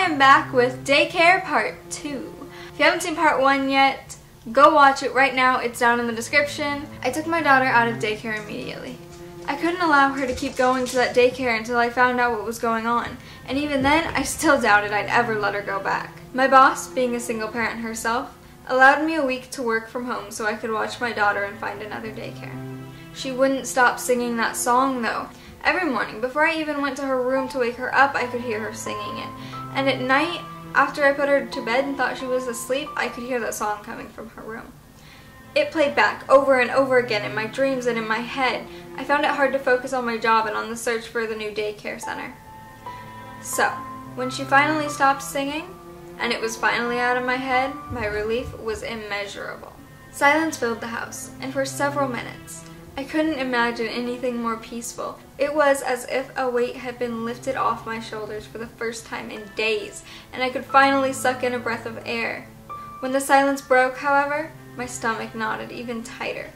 am back with Daycare Part 2. If you haven't seen Part 1 yet, go watch it right now. It's down in the description. I took my daughter out of daycare immediately. I couldn't allow her to keep going to that daycare until I found out what was going on, and even then, I still doubted I'd ever let her go back. My boss, being a single parent herself, allowed me a week to work from home so I could watch my daughter and find another daycare. She wouldn't stop singing that song though. Every morning, before I even went to her room to wake her up, I could hear her singing it. And at night, after I put her to bed and thought she was asleep, I could hear that song coming from her room. It played back over and over again in my dreams and in my head. I found it hard to focus on my job and on the search for the new daycare center. So, when she finally stopped singing, and it was finally out of my head, my relief was immeasurable. Silence filled the house, and for several minutes, I couldn't imagine anything more peaceful. It was as if a weight had been lifted off my shoulders for the first time in days, and I could finally suck in a breath of air. When the silence broke, however, my stomach knotted even tighter.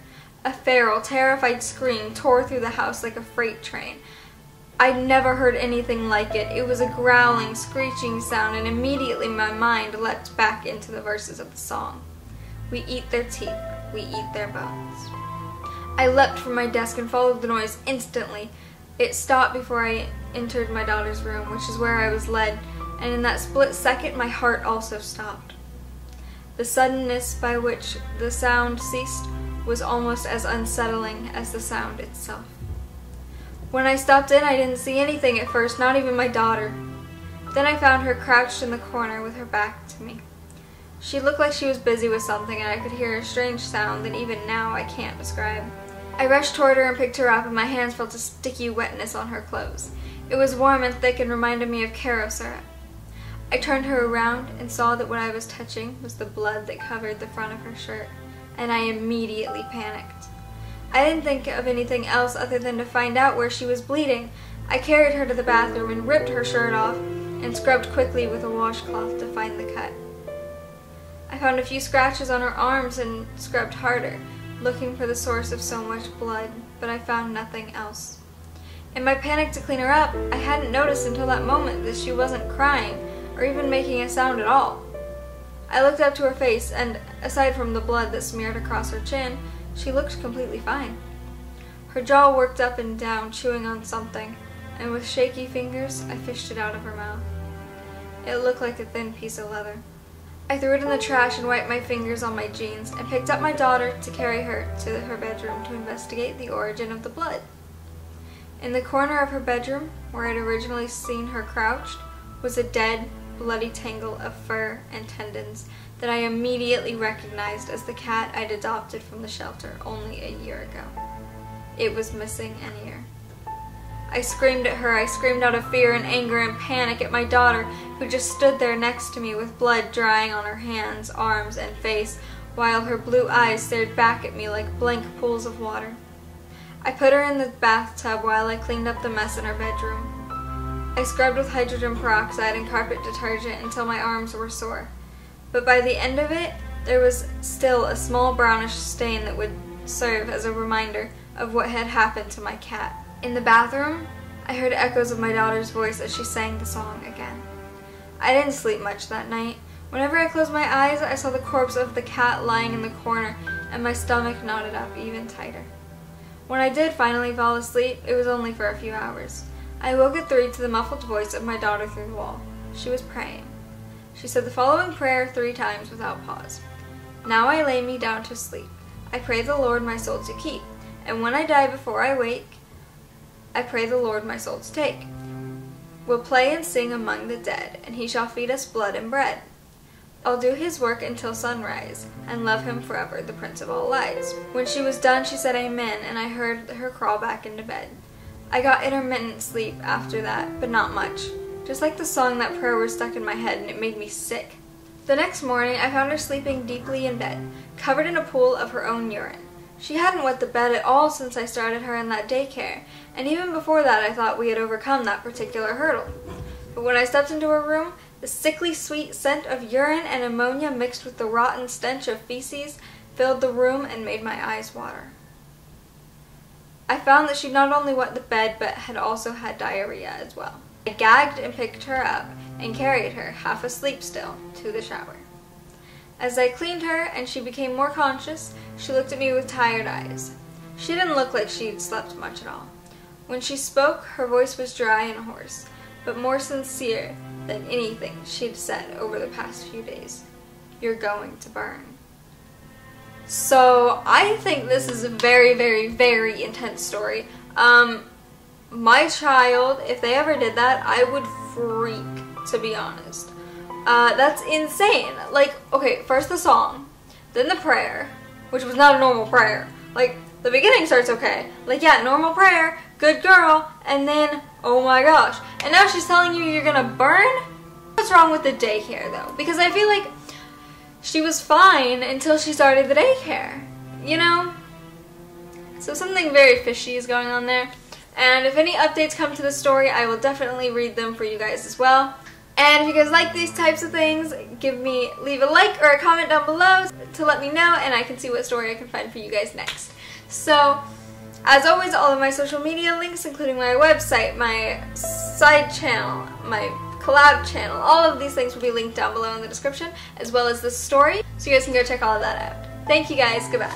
A feral, terrified scream tore through the house like a freight train. I'd never heard anything like it. It was a growling, screeching sound, and immediately my mind leapt back into the verses of the song. We eat their teeth, we eat their bones. I leapt from my desk and followed the noise instantly. It stopped before I entered my daughter's room, which is where I was led, and in that split second my heart also stopped. The suddenness by which the sound ceased was almost as unsettling as the sound itself. When I stopped in, I didn't see anything at first, not even my daughter. Then I found her crouched in the corner with her back to me. She looked like she was busy with something, and I could hear a strange sound that even now I can't describe. I rushed toward her and picked her up, and my hands felt a sticky wetness on her clothes. It was warm and thick and reminded me of Caro syrup. I turned her around and saw that what I was touching was the blood that covered the front of her shirt, and I immediately panicked. I didn't think of anything else other than to find out where she was bleeding. I carried her to the bathroom and ripped her shirt off and scrubbed quickly with a washcloth to find the cut. I found a few scratches on her arms and scrubbed harder, looking for the source of so much blood, but I found nothing else. In my panic to clean her up, I hadn't noticed until that moment that she wasn't crying or even making a sound at all. I looked up to her face, and aside from the blood that smeared across her chin, she looked completely fine. Her jaw worked up and down, chewing on something, and with shaky fingers, I fished it out of her mouth. It looked like a thin piece of leather. I threw it in the trash and wiped my fingers on my jeans and picked up my daughter to carry her to her bedroom to investigate the origin of the blood. In the corner of her bedroom, where I'd originally seen her crouched, was a dead, bloody tangle of fur and tendons that I immediately recognized as the cat I'd adopted from the shelter only a year ago. It was missing an ear. I screamed at her. I screamed out of fear and anger and panic at my daughter, who just stood there next to me with blood drying on her hands, arms, and face, while her blue eyes stared back at me like blank pools of water. I put her in the bathtub while I cleaned up the mess in her bedroom. I scrubbed with hydrogen peroxide and carpet detergent until my arms were sore. But by the end of it, there was still a small brownish stain that would serve as a reminder of what had happened to my cat. In the bathroom, I heard echoes of my daughter's voice as she sang the song again. I didn't sleep much that night. Whenever I closed my eyes, I saw the corpse of the cat lying in the corner, and my stomach knotted up even tighter. When I did finally fall asleep, it was only for a few hours. I woke at 3 to the muffled voice of my daughter through the wall. She was praying. She said the following prayer 3 times without pause. Now I lay me down to sleep. I pray the Lord my soul to keep, and when I die before I wake, I pray the Lord my soul to take. We'll play and sing among the dead, and he shall feed us blood and bread. I'll do his work until sunrise, and love him forever, the Prince of all lies. When she was done, she said amen, and I heard her crawl back into bed. I got intermittent sleep after that, but not much. Just like the song, that prayer was stuck in my head, and it made me sick. The next morning, I found her sleeping deeply in bed, covered in a pool of her own urine. She hadn't wet the bed at all since I started her in that daycare, and even before that I thought we had overcome that particular hurdle. But when I stepped into her room, the sickly sweet scent of urine and ammonia mixed with the rotten stench of feces filled the room and made my eyes water. I found that she'd not only wet the bed, but had also had diarrhea as well. I gagged and picked her up and carried her, half asleep still, to the shower. As I cleaned her and she became more conscious, she looked at me with tired eyes. She didn't look like she'd slept much at all. When she spoke, her voice was dry and hoarse, but more sincere than anything she'd said over the past few days. You're going to burn. So I think this is a very, very, very intense story. My child, if they ever did that, I would freak, to be honest. That's insane. Like, okay, first the song, then the prayer, which was not a normal prayer. Like, the beginning starts okay. Like, yeah, normal prayer, good girl, and then, oh my gosh. And now she's telling you you're gonna burn? What's wrong with the daycare, though? Because I feel like she was fine until she started the daycare, you know? So something very fishy is going on there. And if any updates come to the story, I will definitely read them for you guys as well. And if you guys like these types of things, leave a like or a comment down below to let me know, and I can see what story I can find for you guys next. So, as always, all of my social media links, including my website, my side channel, my collab channel, all of these things will be linked down below in the description, as well as this story, so you guys can go check all of that out. Thank you guys, goodbye.